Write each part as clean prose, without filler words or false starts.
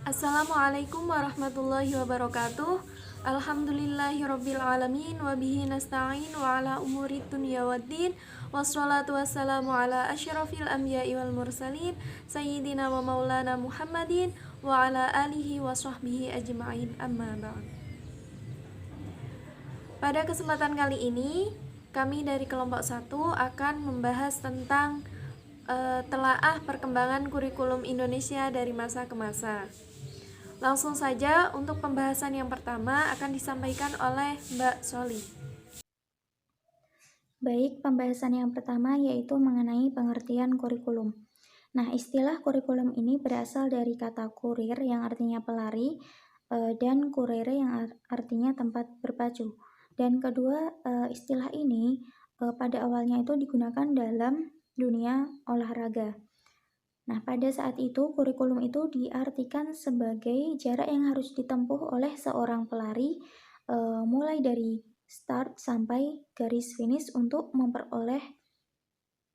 Assalamualaikum warahmatullahi wabarakatuh. Alhamdulillahirabbil alamin wa bihi nasta'in wa ala umuri dunya waddin. Wassalatu wassalamu ala asyrafil anbiya'i wal mursalin sayyidina wa maulana Muhammadin wa ala alihi wa sahbihi ajma'in. Amma ba'd. Pada kesempatan kali ini, kami dari kelompok 1 akan membahas tentang telaah perkembangan kurikulum Indonesia dari masa ke masa. Langsung saja untuk pembahasan yang pertama akan disampaikan oleh Mbak Soli. Baik, pembahasan yang pertama yaitu mengenai pengertian kurikulum. Nah, istilah kurikulum ini berasal dari kata kurir yang artinya pelari dan kurere yang artinya tempat berpacu. Dan kedua, istilah ini pada awalnya itu digunakan dalam dunia olahraga. Nah, pada saat itu kurikulum itu diartikan sebagai jarak yang harus ditempuh oleh seorang pelari mulai dari start sampai garis finish untuk memperoleh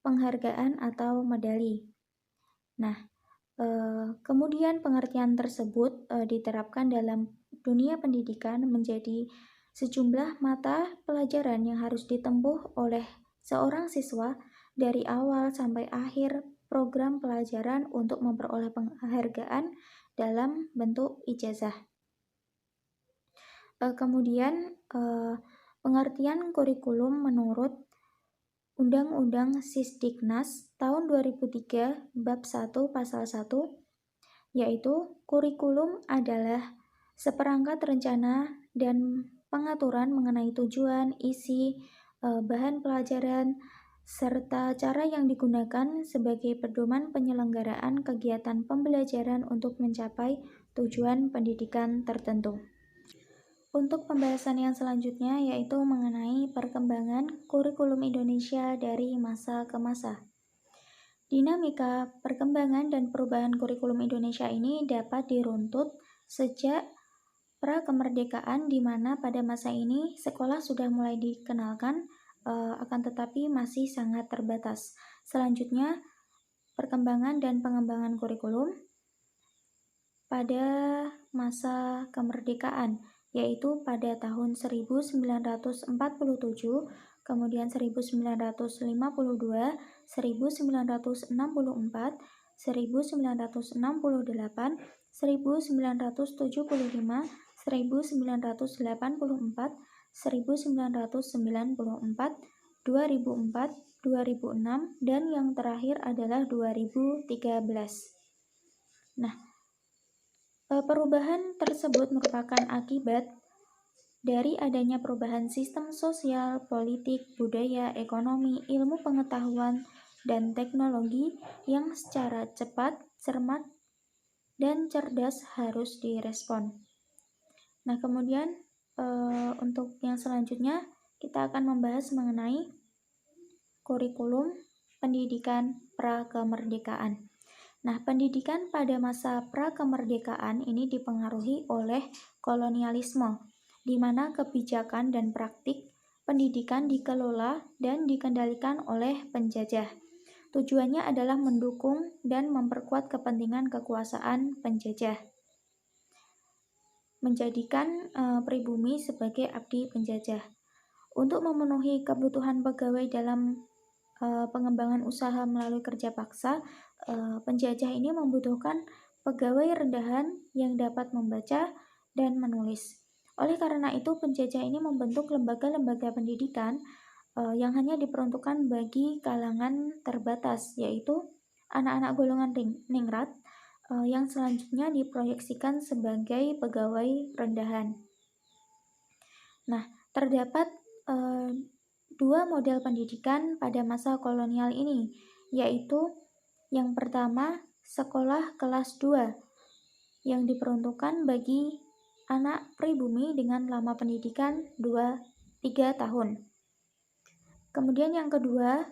penghargaan atau medali. Nah, kemudian pengertian tersebut diterapkan dalam dunia pendidikan menjadi sejumlah mata pelajaran yang harus ditempuh oleh seorang siswa dari awal sampai akhir program pelajaran untuk memperoleh penghargaan dalam bentuk ijazah. Kemudian pengertian kurikulum menurut Undang-Undang Sisdiknas tahun 2003 Bab 1 Pasal 1 yaitu kurikulum adalah seperangkat rencana dan pengaturan mengenai tujuan, isi, bahan pelajaran, serta cara yang digunakan sebagai pedoman penyelenggaraan kegiatan pembelajaran untuk mencapai tujuan pendidikan tertentu. Untuk pembahasan yang selanjutnya yaitu mengenai perkembangan kurikulum Indonesia dari masa ke masa. Dinamika perkembangan dan perubahan kurikulum Indonesia ini dapat diruntut sejak pra-kemerdekaan di mana pada masa ini sekolah sudah mulai dikenalkan akan tetapi masih sangat terbatas. Selanjutnya, perkembangan dan pengembangan kurikulum pada masa kemerdekaan yaitu pada tahun 1947, kemudian 1952, 1964, 1968, 1975, 1984, 1994, 2004, 2006, dan yang terakhir adalah 2013. Nah, perubahan tersebut merupakan akibat dari adanya perubahan sistem sosial, politik, budaya, ekonomi, ilmu pengetahuan, dan teknologi yang secara cepat, cermat, dan cerdas harus direspon. Nah, kemudian untuk yang selanjutnya kita akan membahas mengenai kurikulum pendidikan pra-kemerdekaan. Nah, pendidikan pada masa pra-kemerdekaan ini dipengaruhi oleh kolonialisme, di mana kebijakan dan praktik pendidikan dikelola dan dikendalikan oleh penjajah. Tujuannya adalah mendukung dan memperkuat kepentingan kekuasaan penjajah, menjadikan pribumi sebagai abdi penjajah. Untuk memenuhi kebutuhan pegawai dalam pengembangan usaha melalui kerja paksa, penjajah ini membutuhkan pegawai rendahan yang dapat membaca dan menulis. Oleh karena itu, penjajah ini membentuk lembaga-lembaga pendidikan yang hanya diperuntukkan bagi kalangan terbatas, yaitu anak-anak golongan ningrat yang selanjutnya diproyeksikan sebagai pegawai rendahan. Nah, terdapat dua model pendidikan pada masa kolonial ini, yaitu yang pertama, sekolah kelas 2 yang diperuntukkan bagi anak pribumi dengan lama pendidikan 2-3 tahun. Kemudian yang kedua,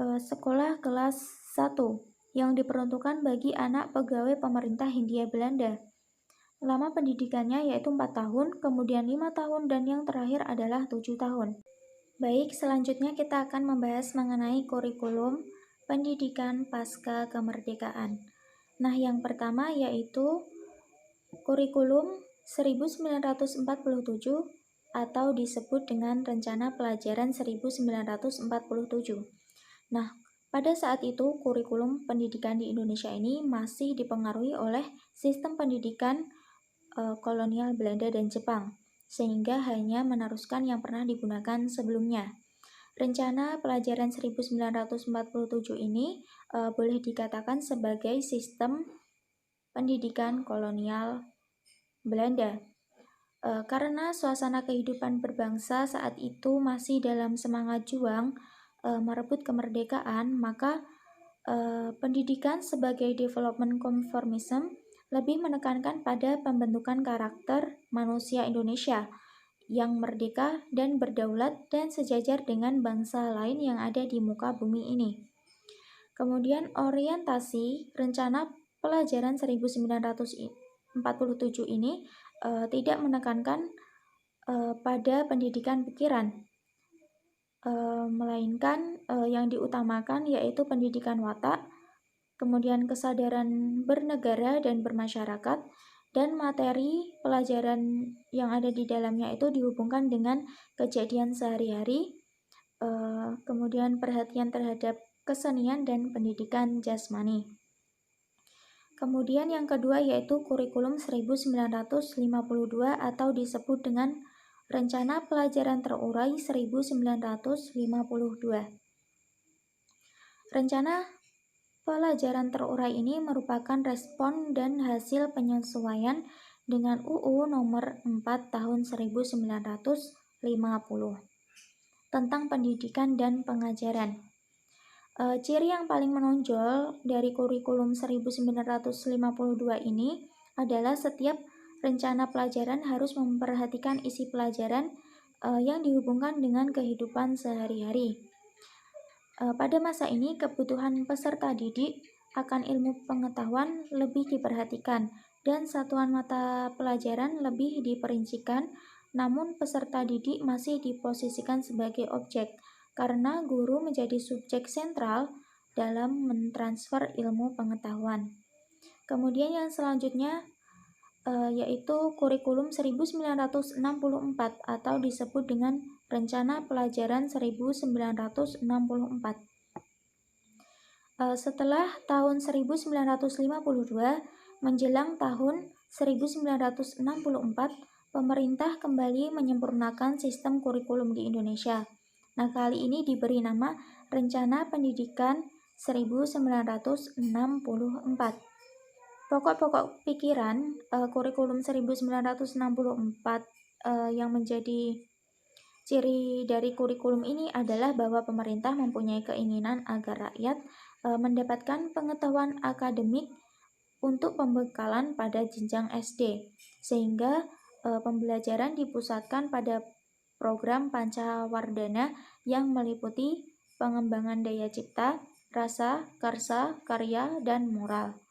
sekolah kelas 1 yang diperuntukkan bagi anak pegawai pemerintah Hindia Belanda. Lama pendidikannya yaitu 4 tahun, kemudian 5 tahun, dan yang terakhir adalah 7 tahun. Baik, selanjutnya kita akan membahas mengenai kurikulum pendidikan pasca kemerdekaan. Nah, yang pertama yaitu Kurikulum 1947 atau disebut dengan Rencana Pelajaran 1947. Nah, pada saat itu kurikulum pendidikan di Indonesia ini masih dipengaruhi oleh sistem pendidikan kolonial Belanda dan Jepang, sehingga hanya meneruskan yang pernah digunakan sebelumnya. Rencana Pelajaran 1947 ini boleh dikatakan sebagai sistem pendidikan kolonial Belanda. Karena suasana kehidupan berbangsa saat itu masih dalam semangat juang merebut kemerdekaan, maka pendidikan sebagai development conformism lebih menekankan pada pembentukan karakter manusia Indonesia yang merdeka dan berdaulat dan sejajar dengan bangsa lain yang ada di muka bumi ini. Kemudian orientasi Rencana Pelajaran 1947 ini tidak menekankan pada pendidikan pikiran, melainkan yang diutamakan yaitu pendidikan watak, kemudian kesadaran bernegara dan bermasyarakat, dan materi pelajaran yang ada di dalamnya itu dihubungkan dengan kejadian sehari-hari, kemudian perhatian terhadap kesenian dan pendidikan jasmani. Kemudian yang kedua yaitu kurikulum 1952 atau disebut dengan Rencana Pelajaran Terurai 1952. Rencana Pelajaran Terurai ini merupakan respon dan hasil penyesuaian dengan UU nomor 4 tahun 1950 tentang pendidikan dan pengajaran. Ciri yang paling menonjol dari kurikulum 1952 ini adalah setiap rencana pelajaran harus memperhatikan isi pelajaran yang dihubungkan dengan kehidupan sehari-hari. Pada masa ini, kebutuhan peserta didik akan ilmu pengetahuan lebih diperhatikan dan satuan mata pelajaran lebih diperincikan, namun peserta didik masih diposisikan sebagai objek karena guru menjadi subjek sentral dalam mentransfer ilmu pengetahuan. Kemudian yang selanjutnya yaitu kurikulum 1964 atau disebut dengan Rencana Pelajaran 1964. Setelah tahun 1952 menjelang tahun 1964, pemerintah kembali menyempurnakan sistem kurikulum di Indonesia. Nah, kali ini diberi nama Rencana Pendidikan 1964. Pokok-pokok pikiran kurikulum 1964 yang menjadi ciri dari kurikulum ini adalah bahwa pemerintah mempunyai keinginan agar rakyat mendapatkan pengetahuan akademik untuk pembekalan pada jenjang SD, sehingga pembelajaran dipusatkan pada program Pancawardhana yang meliputi pengembangan daya cipta, rasa, karsa, karya, dan moral.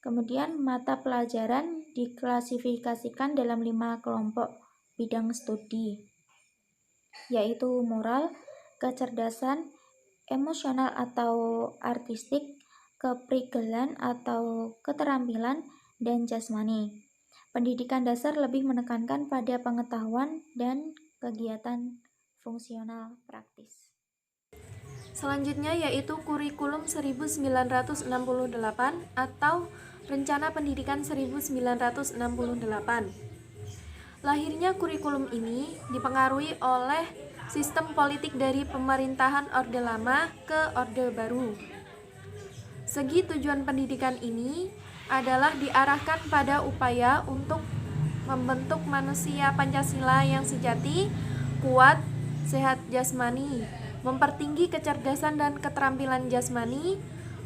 Kemudian mata pelajaran diklasifikasikan dalam 5 kelompok bidang studi, yaitu moral, kecerdasan, emosional atau artistik, keprigelan atau keterampilan, dan jasmani. Pendidikan dasar lebih menekankan pada pengetahuan dan kegiatan fungsional praktis. Selanjutnya yaitu kurikulum 1968 atau Rencana Pendidikan 1968. Lahirnya kurikulum ini dipengaruhi oleh sistem politik dari pemerintahan Orde Lama ke Orde Baru. Segi tujuan pendidikan ini adalah diarahkan pada upaya untuk membentuk manusia Pancasila yang sejati, kuat, sehat jasmani, mempertinggi kecerdasan dan keterampilan jasmani,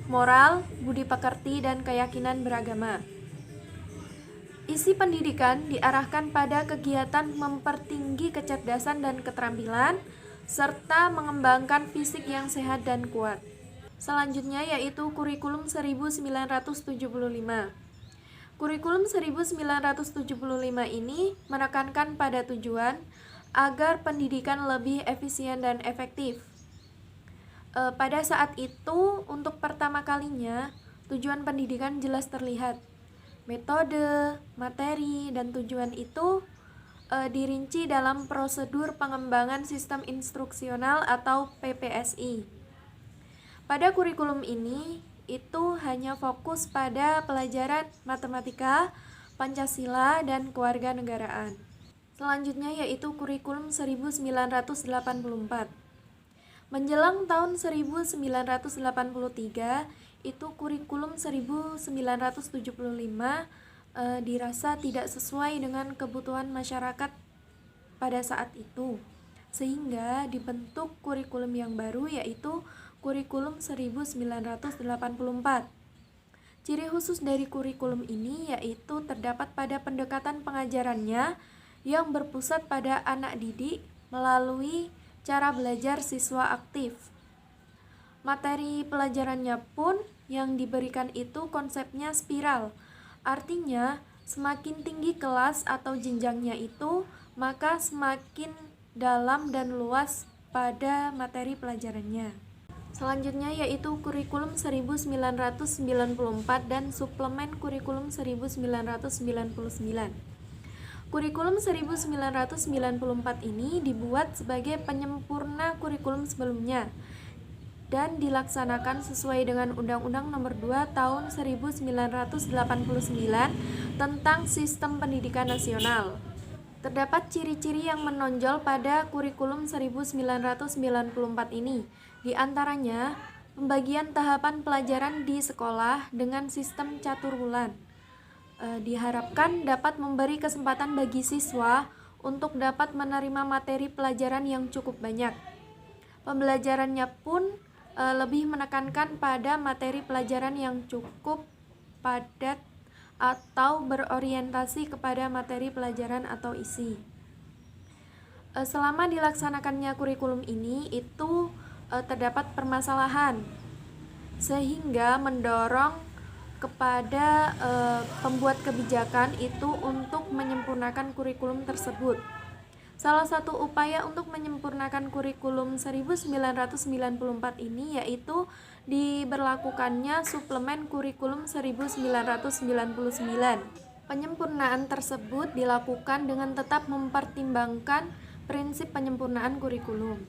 moral, budi pekerti, dan keyakinan beragama. Isi pendidikan diarahkan pada kegiatan mempertinggi kecerdasan dan keterampilan, serta mengembangkan fisik yang sehat dan kuat. Selanjutnya yaitu kurikulum 1975. Kurikulum 1975 ini menekankan pada tujuan agar pendidikan lebih efisien dan efektif. Pada saat itu, untuk pertama kalinya, tujuan pendidikan jelas terlihat, Metode, materi, dan tujuan itu dirinci dalam prosedur pengembangan sistem instruksional atau PPSI. Pada kurikulum ini itu hanya fokus pada pelajaran matematika, Pancasila, dan kewarganegaraan. Selanjutnya yaitu kurikulum 1984. Menjelang tahun 1983, itu kurikulum 1975 dirasa tidak sesuai dengan kebutuhan masyarakat pada saat itu, sehingga dibentuk kurikulum yang baru yaitu kurikulum 1984. Ciri khusus dari kurikulum ini yaitu terdapat pada pendekatan pengajarannya yang berpusat pada anak didik melalui cara belajar siswa aktif. Materi pelajarannya pun yang diberikan itu konsepnya spiral. Artinya, semakin tinggi kelas atau jenjangnya itu, maka semakin dalam dan luas pada materi pelajarannya. Selanjutnya yaitu kurikulum 1994 dan suplemen kurikulum 1999. Kurikulum 1994 ini dibuat sebagai penyempurna kurikulum sebelumnya dan dilaksanakan sesuai dengan Undang-Undang Nomor 2 Tahun 1989 tentang Sistem Pendidikan Nasional. Terdapat ciri-ciri yang menonjol pada kurikulum 1994 ini, di antaranya pembagian tahapan pelajaran di sekolah dengan sistem catur bulan. Diharapkan dapat memberi kesempatan bagi siswa untuk dapat menerima materi pelajaran yang cukup banyak. Pembelajarannya pun lebih menekankan pada materi pelajaran yang cukup padat atau berorientasi kepada materi pelajaran atau isi. Selama dilaksanakannya kurikulum ini itu terdapat permasalahan sehingga mendorong kepada pembuat kebijakan itu untuk menyempurnakan kurikulum tersebut. Salah satu upaya untuk menyempurnakan kurikulum 1994 ini yaitu diberlakukannya suplemen kurikulum 1999. Penyempurnaan tersebut dilakukan dengan tetap mempertimbangkan prinsip penyempurnaan kurikulum.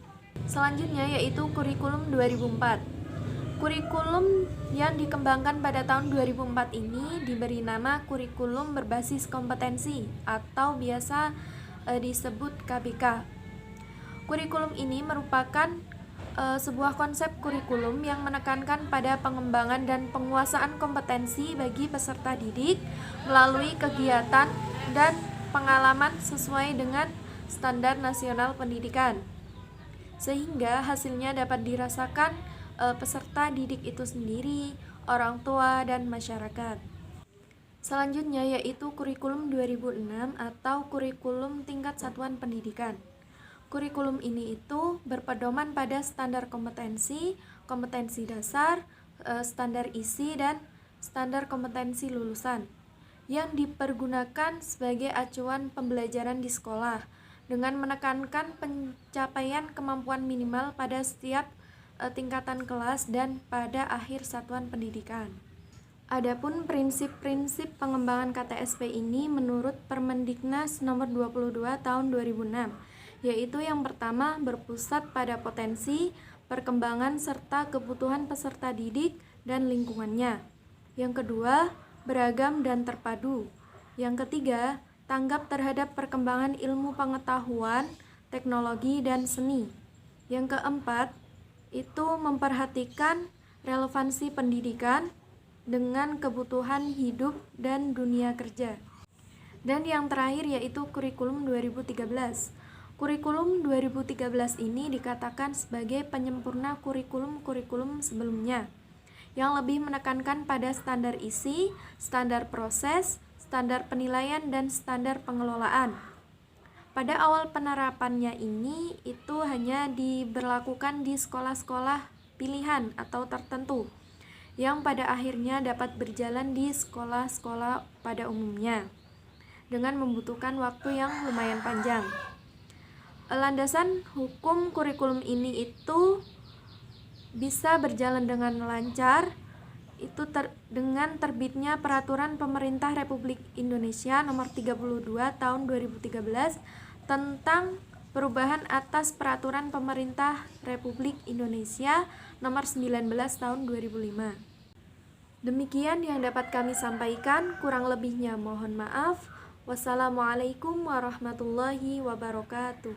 Selanjutnya yaitu kurikulum 2004. Kurikulum yang dikembangkan pada tahun 2004 ini diberi nama kurikulum berbasis kompetensi atau biasa disebut KBK. Kurikulum ini merupakan sebuah konsep kurikulum yang menekankan pada pengembangan dan penguasaan kompetensi bagi peserta didik melalui kegiatan dan pengalaman sesuai dengan standar nasional pendidikan, sehingga hasilnya dapat dirasakan peserta didik itu sendiri, orang tua, dan masyarakat. Selanjutnya yaitu kurikulum 2006 atau kurikulum tingkat satuan pendidikan. Kurikulum ini itu berpedoman pada standar kompetensi, kompetensi dasar, standar isi, dan standar kompetensi lulusan yang dipergunakan sebagai acuan pembelajaran di sekolah dengan menekankan pencapaian kemampuan minimal pada setiap tingkatan kelas dan pada akhir satuan pendidikan. Adapun prinsip-prinsip pengembangan KTSP ini menurut Permendiknas Nomor 22 Tahun 2006, yaitu yang pertama berpusat pada potensi, perkembangan serta kebutuhan peserta didik dan lingkungannya. Yang kedua, beragam dan terpadu. Yang ketiga, tanggap terhadap perkembangan ilmu pengetahuan, teknologi, dan seni. Yang keempat, itu memperhatikan relevansi pendidikan dengan kebutuhan hidup dan dunia kerja. Dan yang terakhir yaitu kurikulum 2013. Kurikulum 2013 ini dikatakan sebagai penyempurna kurikulum-kurikulum sebelumnya yang lebih menekankan pada standar isi, standar proses, standar penilaian, dan standar pengelolaan. Pada awal penerapannya ini itu hanya diberlakukan di sekolah-sekolah pilihan atau tertentu yang pada akhirnya dapat berjalan di sekolah-sekolah pada umumnya dengan membutuhkan waktu yang lumayan panjang. Landasan hukum kurikulum ini itu bisa berjalan dengan lancar itu dengan terbitnya Peraturan Pemerintah Republik Indonesia Nomor 32 Tahun 2013 tentang perubahan atas Peraturan Pemerintah Republik Indonesia Nomor 19 Tahun 2005. Demikian yang dapat kami sampaikan, kurang lebihnya mohon maaf. Wassalamualaikum warahmatullahi wabarakatuh.